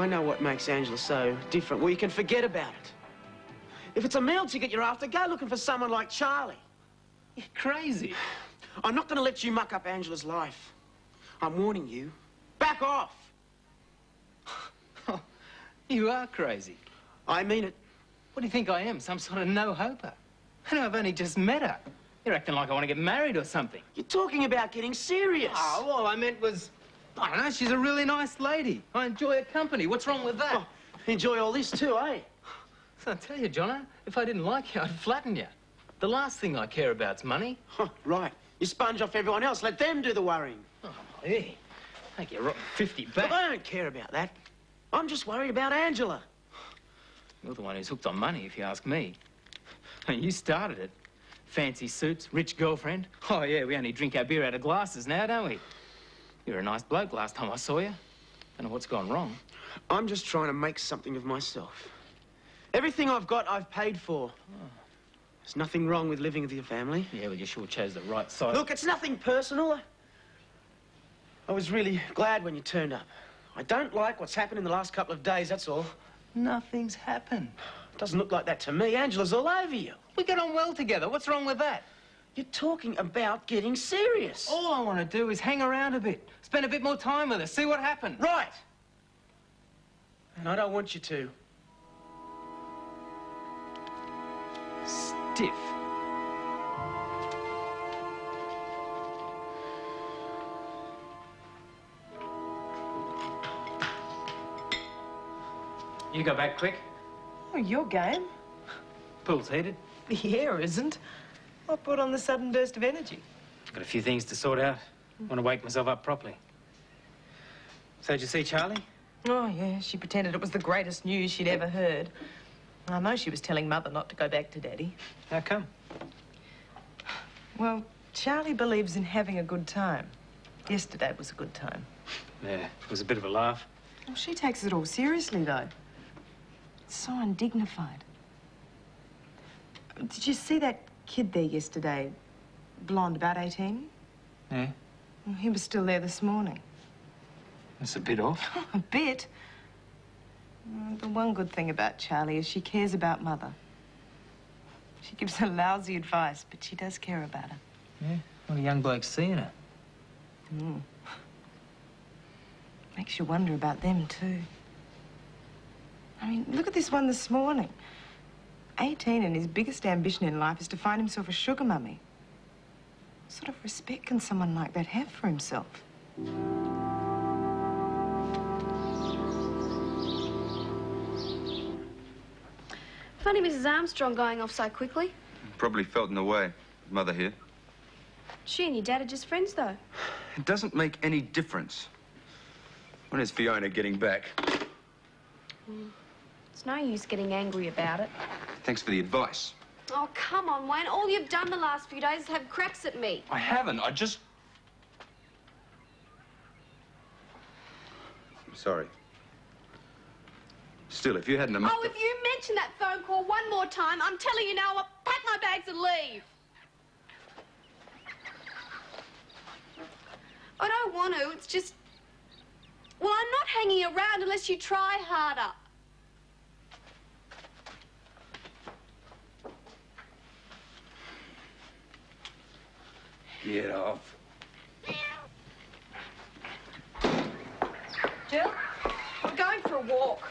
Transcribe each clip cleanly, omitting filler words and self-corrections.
I know what makes Angela so different. Well, you can forget about it. If it's a meal ticket you're after, go looking for someone like Charlie. You're crazy. I'm not going to let you muck up Angela's life. I'm warning you. Back off. You are crazy. I mean it. What do you think I am, some sort of no-hoper? I know I've only just met her. You're acting like I want to get married or something. You're talking about getting serious. Oh, all I meant was, I don't know, she's a really nice lady. I enjoy her company. What's wrong with that? Oh, enjoy all this too, eh? So I tell you, Jono, if I didn't like you, I'd flatten you. The last thing I care about's money. Huh, right. You sponge off everyone else. Let them do the worrying. Oh, hey. Take your rotten 50 back. Look, I don't care about that. I'm just worried about Angela. You're the one who's hooked on money, if you ask me. I mean, you started it. Fancy suits, rich girlfriend. Oh, yeah, we only drink our beer out of glasses now, don't we? You were a nice bloke last time I saw you. Don't know what's gone wrong. I'm just trying to make something of myself. Everything I've got, I've paid for. Oh. There's nothing wrong with living with your family. Yeah, well, you sure chose the right side. Look, it's nothing personal. I was really glad when you turned up. I don't like what's happened in the last couple of days, that's all. Nothing's happened. Doesn't look like that to me. Angela's all over you. We get on well together. What's wrong with that? You're talking about getting serious. All I want to do is hang around a bit. Spend a bit more time with her. See what happens. Right. And I don't want you to. Stiff. You go back quick. Oh, your game. Pool's heated. The air isn't. What brought on the sudden burst of energy? Got a few things to sort out. Want to wake myself up properly. So, did you see Charlie? Oh, yeah. She pretended it was the greatest news she'd ever heard. I know she was telling Mother not to go back to Daddy. How come? Well, Charlie believes in having a good time. Yesterday was a good time. Yeah, it was a bit of a laugh. Well, she takes it all seriously, though. It's so undignified. Did you see that kid there yesterday? Blonde, about 18? Yeah. Well, he was still there this morning. That's a bit off. A bit? The one good thing about Charlie is she cares about Mother. She gives her lousy advice, but she does care about her. Yeah? What a young bloke's seeing her. Makes you wonder about them, too. I mean, look at this one this morning. 18 and his biggest ambition in life is to find himself a sugar mummy. What sort of respect can someone like that have for himself? Funny Mrs. Armstrong going off so quickly. Probably felt in the way. Mother here. She and your dad are just friends, though. It doesn't make any difference. When is Fiona getting back? It's no use getting angry about it. Thanks for the advice. Oh, come on, Wayne. All you've done the last few days is have cracks at me. I haven't. I just... I'm sorry. Still, if you hadn't... Oh, if you mention that phone call one more time, I'm telling you now, I'll pack my bags and leave. I don't want to. It's just... Well, I'm not hanging around unless you try harder. Get off. Jill, we're going for a walk.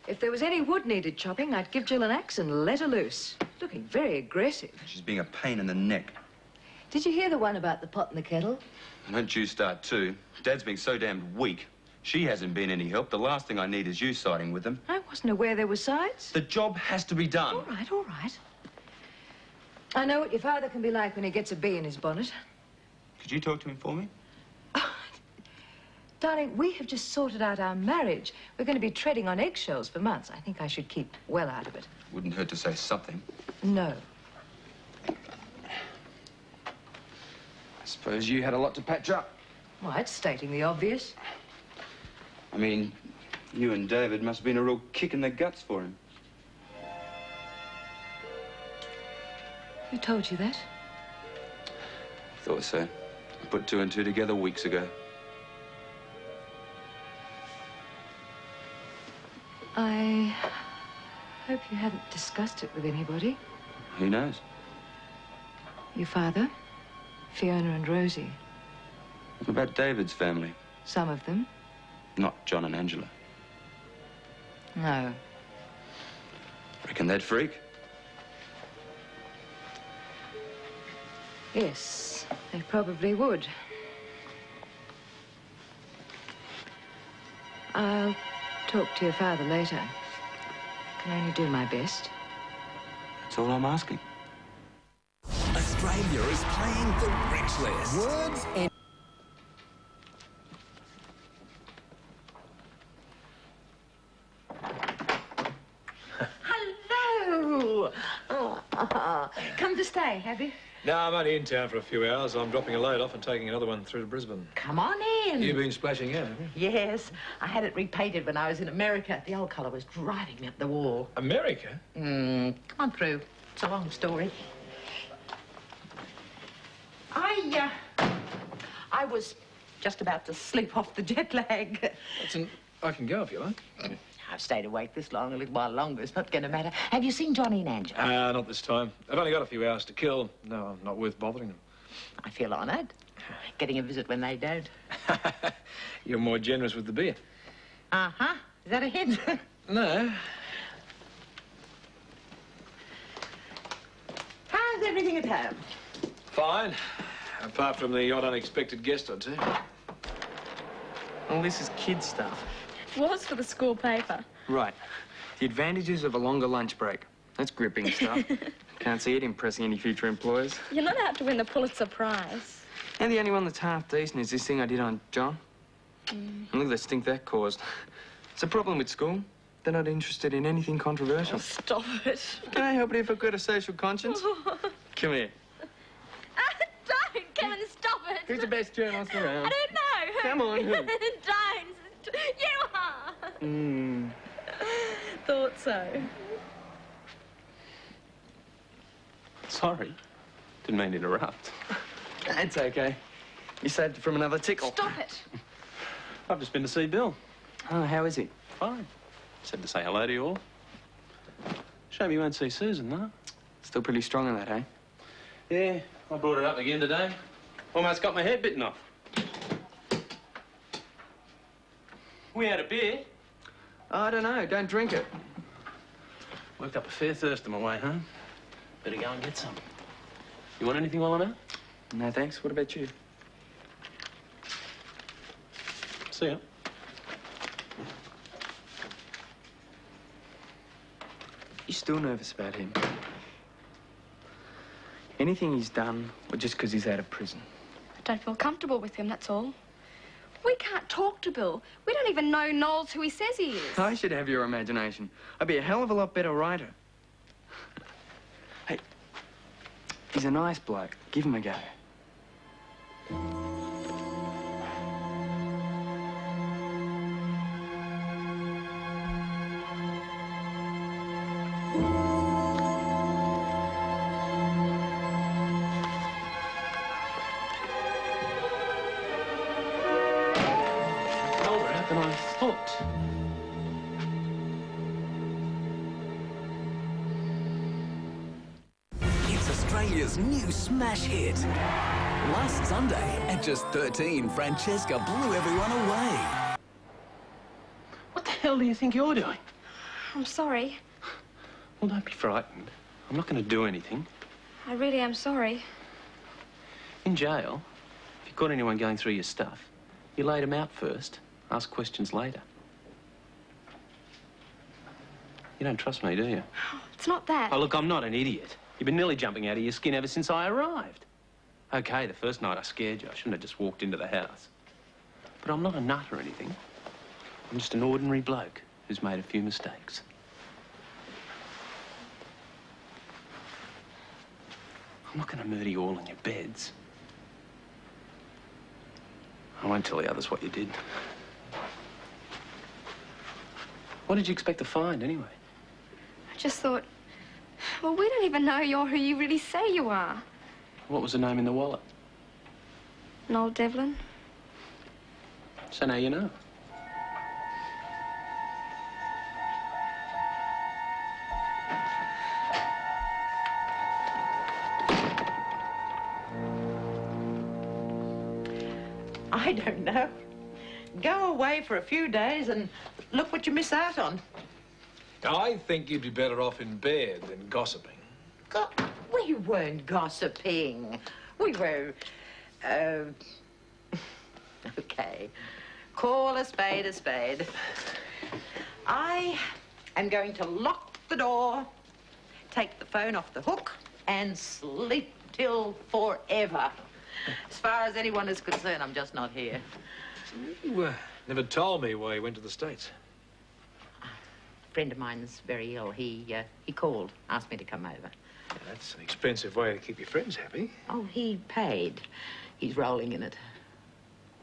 If there was any wood needed chopping, I'd give Jill an axe and let her loose. Looking very aggressive. She's being a pain in the neck. Did you hear the one about the pot and the kettle? Don't you start too. Dad's been so damned weak. She hasn't been any help. The last thing I need is you siding with them. I wasn't aware there were sides. The job has to be done. All right, all right. I know what your father can be like when he gets a bee in his bonnet. Could you talk to him for me? Darling, we have just sorted out our marriage. We're going to be treading on eggshells for months. I think I should keep well out of it. Wouldn't hurt to say something. No. I suppose you had a lot to patch up. Well, that's stating the obvious. I mean, you and David must have been a real kick in the guts for him. Who told you that? Thought so. have put two and two together weeks ago. I hope you haven't discussed it with anybody. Who knows? Your father, Fiona and Rosie. What about David's family? Some of them. Not John and Angela. No. Reckon they'd freak? Yes, they probably would. I'll talk to your father later. Can only do my best. That's all I'm asking. Australia is playing the Rich List. Words and... Hello! Come to stay, have you? No, I'm only in town for a few hours. I'm dropping a load off and taking another one through to Brisbane. Come on in. You've been splashing out, have you? Yes, I had it repainted when I was in America. The old colour was driving me up the wall. America? Come on through. It's a long story. I was just about to sleep off the jet lag. I can go if you like. I've stayed awake this long, a little while longer. It's not going to matter. Have you seen Johnny and Angela? Not this time. I've only got a few hours to kill. No, I'm not worth bothering them. I feel honoured. Getting a visit when they don't. You're more generous with the beer. Uh-huh. Is that a hint? No. How's everything at home? Fine. Apart from the odd unexpected guest or two. Well, this is kid stuff. Was for the school paper. Right. The advantages of a longer lunch break. That's gripping stuff. Can't see it impressing any future employers. You're not out to win the Pulitzer Prize. And the only one that's half decent is this thing I did on John. And look at the stink that caused. It's a problem with school. They're not interested in anything controversial. Oh, stop it. Can I help it if I've got a social conscience? Come here. Don't, Kevin, stop it. Who's the best journalist around? I don't know. Come on, who? Don't. You are. Thought so. Sorry. Didn't mean to interrupt. It's okay. You saved it from another tickle. Stop it. I've just been to see Bill. Oh, how is he? Fine. Said to say hello to you all. Shame you won't see Susan, though. Still pretty strong on that, eh? Yeah, I brought it up again today. Almost got my head bitten off. We had a beer. I don't know. Don't drink it. Worked up a fair thirst on my way home. Better go and get some. You want anything while I'm out? No, thanks. What about you? See ya. You still nervous about him? Anything he's done, or just because he's out of prison? I don't feel comfortable with him, that's all. We can't talk to Bill. We don't even know Noel's who he says he is. I should have your imagination. I'd be a hell of a lot better writer. Hey, he's a nice bloke. Give him a go. And I thought. It's Australia's new smash hit. Last Sunday, at just 13, Francesca blew everyone away. What the hell do you think you're doing? I'm sorry. Well, don't be frightened. I'm not going to do anything. I really am sorry. In jail, if you caught anyone going through your stuff, you laid them out first. Ask questions later. You don't trust me, do you? It's not that. Oh, look, I'm not an idiot. You've been nearly jumping out of your skin ever since I arrived. Okay, the first night I scared you. I shouldn't have just walked into the house. But I'm not a nut or anything. I'm just an ordinary bloke who's made a few mistakes. I'm not going to murder you all in your beds. I won't tell the others what you did. What did you expect to find, anyway? I just thought, well, we don't even know you're who you really say you are. What was the name in the wallet? Noel Devlin. So now you know. I don't know. Go away for a few days and look what you miss out on. I think you'd be better off in bed than gossiping. We weren't gossiping. We were, okay. Call a spade a spade. I am going to lock the door, take the phone off the hook, and sleep till forever. As far as anyone is concerned, I'm just not here. You never told me why you went to the States. A friend of mine's very ill. He called, asked me to come over. Yeah, that's an expensive way to keep your friends happy. Oh, he paid. He's rolling in it.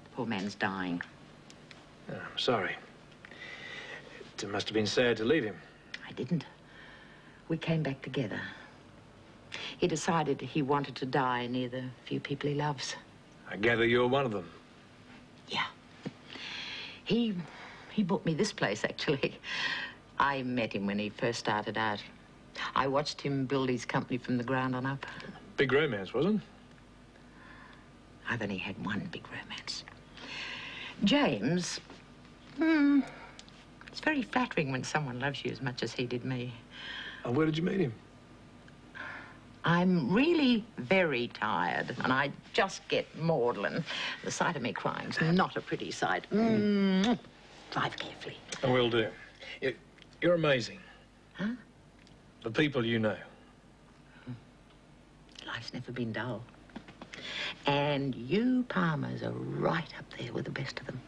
The poor man's dying. Oh, I'm sorry. It must have been sad to leave him. I didn't. We came back together. He decided he wanted to die near the few people he loves. I gather you're one of them. Yeah. He bought me this place, actually. I met him when he first started out. I watched him build his company from the ground on up. Big romance, wasn't it? I've only had one big romance. James, it's very flattering when someone loves you as much as he did me. And where did you meet him? I'm really very tired, and I just get maudlin. The sight of me crying's not a pretty sight. Drive carefully. I will do. You're amazing. Huh? The people you know. Life's never been dull. And you Palmers are right up there with the best of them.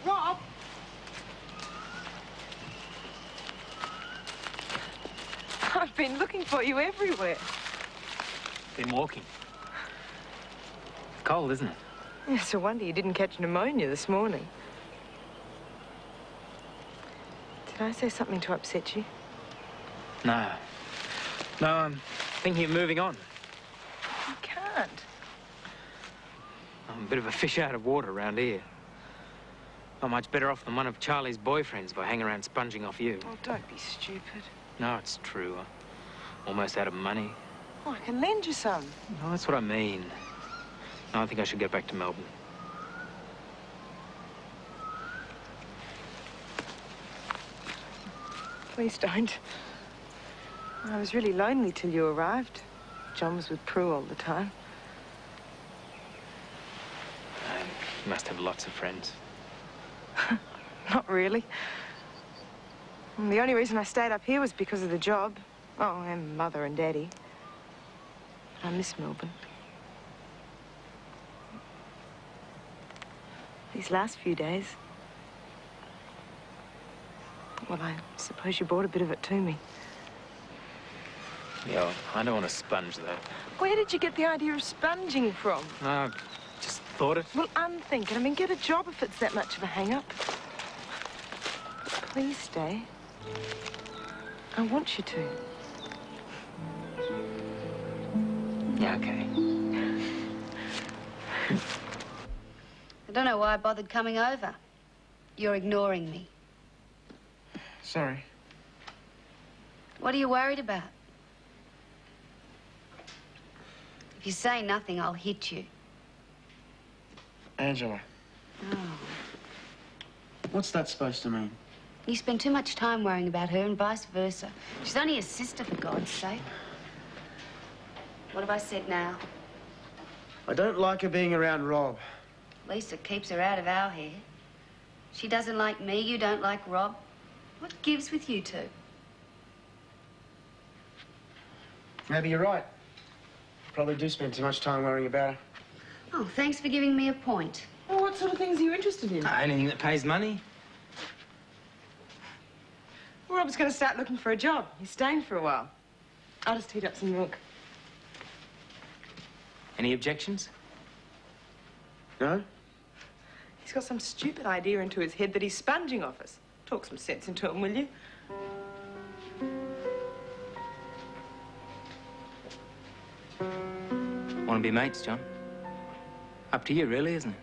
Rob! I've been looking for you everywhere. Been walking. It's cold, isn't it? It's a wonder you didn't catch pneumonia this morning. Did I say something to upset you? No. No, I'm thinking of moving on. You can't. I'm a bit of a fish out of water around here. Not much better off than one of Charlie's boyfriends by hanging around sponging off you. Oh, don't be stupid. No, it's true. I'm almost out of money. Oh, I can lend you some. No, that's what I mean. No, I think I should get back to Melbourne. Please don't. I was really lonely till you arrived. John was with Prue all the time. You must have lots of friends. Not really. The only reason I stayed up here was because of the job. Oh, and Mother and Daddy. But I miss Melbourne. These last few days... Well, I suppose you brought a bit of it to me. Yeah, I don't want to sponge that. Where did you get the idea of sponging from? I just thought it. Well, unthink it. I mean, get a job if it's that much of a hang-up. Please stay. I want you to. Yeah, okay. I don't know why I bothered coming over. You're ignoring me. Sorry. What are you worried about? If you say nothing, I'll hit you. Angela. Oh. What's that supposed to mean? You spend too much time worrying about her and vice versa. She's only a sister, for God's sake. What have I said now? I don't like her being around Rob. At least it keeps her out of our hair. She doesn't like me, you don't like Rob. What gives with you two? Maybe you're right. Probably do spend too much time worrying about her. Oh, thanks for giving me a point. Well, what sort of things are you interested in? Anything that pays money. Well, Rob's going to start looking for a job. He's staying for a while. I'll just heat up some milk. Any objections? No? He's got some stupid idea into his head that he's sponging off us. Talk some sense into him, will you? be mates, John. Up to you, really, isn't it?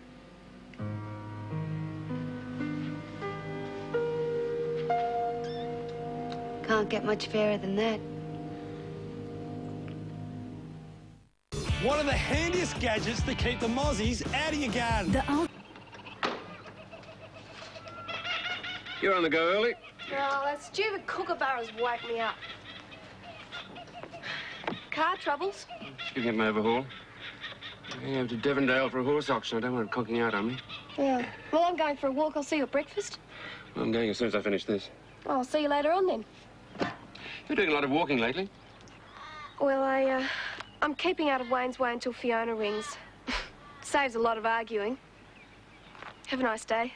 Can't get much fairer than that. One of the handiest gadgets to keep the mozzies out of your garden. You're on the go early. Oh, that stupid kookaburra's woke me up. Car troubles? You get my overhaul. I'm going over to Devondale for a horse auction. I don't want it conking out on me. Yeah. Well, I'm going for a walk. I'll see you at breakfast. Well, I'm going as soon as I finish this. Oh, I'll see you later on then. You're doing a lot of walking lately. Well, I'm keeping out of Wayne's Way until Fiona rings. Saves a lot of arguing. Have a nice day.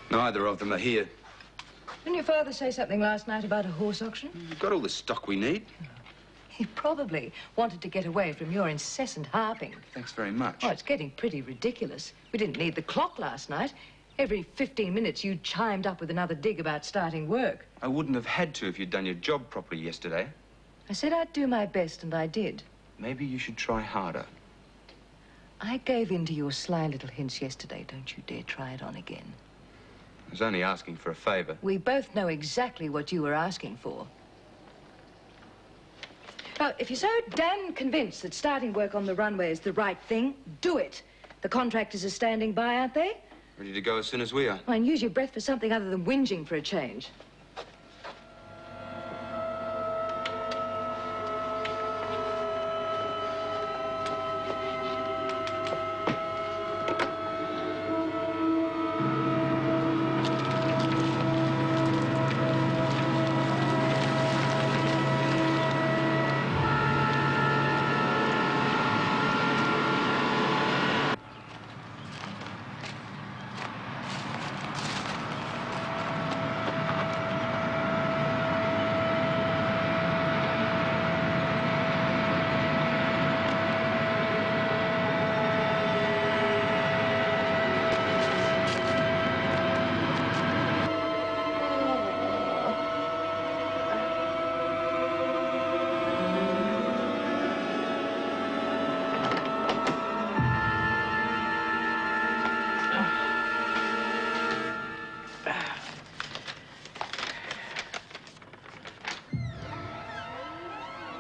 Neither of them are here. Didn't your father say something last night about a horse auction? We've got all the stock we need. He probably wanted to get away from your incessant harping. Thanks very much. Oh, it's getting pretty ridiculous. We didn't need the clock last night. Every 15 minutes you chimed up with another dig about starting work. I wouldn't have had to if you'd done your job properly yesterday. I said I'd do my best, and I did. Maybe you should try harder. I gave in to your sly little hints yesterday. Don't you dare try it on again. I was only asking for a favour. We both know exactly what you were asking for. Now, if you're so damn convinced that starting work on the runway is the right thing, do it. The contractors are standing by, aren't they? Ready to go as soon as we are. Well, and use your breath for something other than whinging for a change.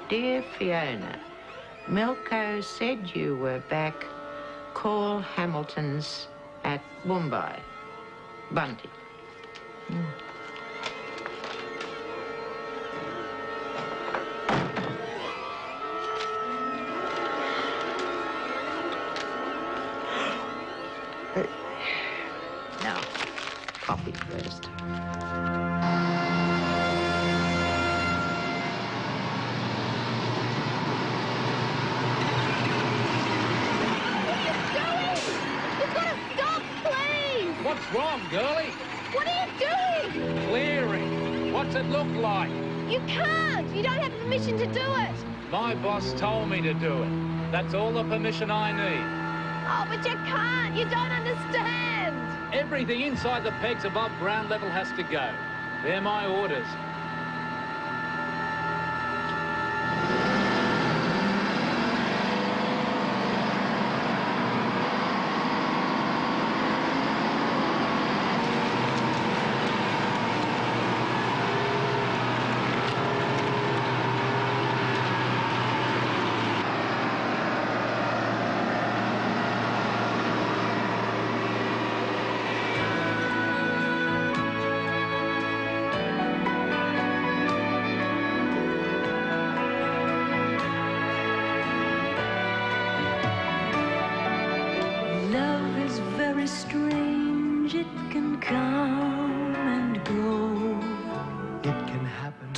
Dear Fiona, Milko said you were back. Call Hamilton's at Mumbai. Bunty. Now, coffee first. What's wrong, girlie? What are you doing? Clearing. What's it look like? You can't. You don't have permission to do it. My boss told me to do it. That's all the permission I need. Oh, but you can't. You don't understand. Everything inside the pegs above ground level has to go. They're my orders.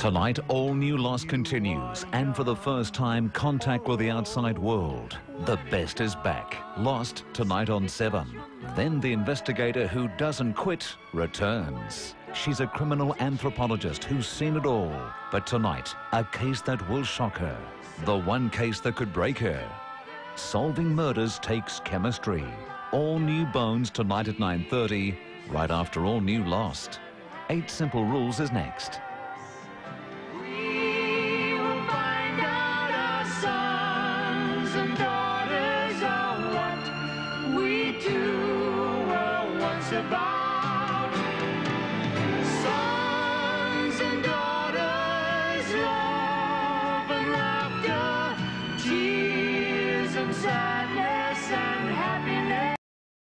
Tonight, all new Lost continues, and for the first time, contact with the outside world. The best is back. Lost tonight on 7. Then the investigator who doesn't quit returns. She's a criminal anthropologist who's seen it all. But tonight, a case that will shock her. The one case that could break her. Solving murders takes chemistry. All new Bones tonight at 9:30, right after all new Lost. 8 Simple Rules is next. Goodbye.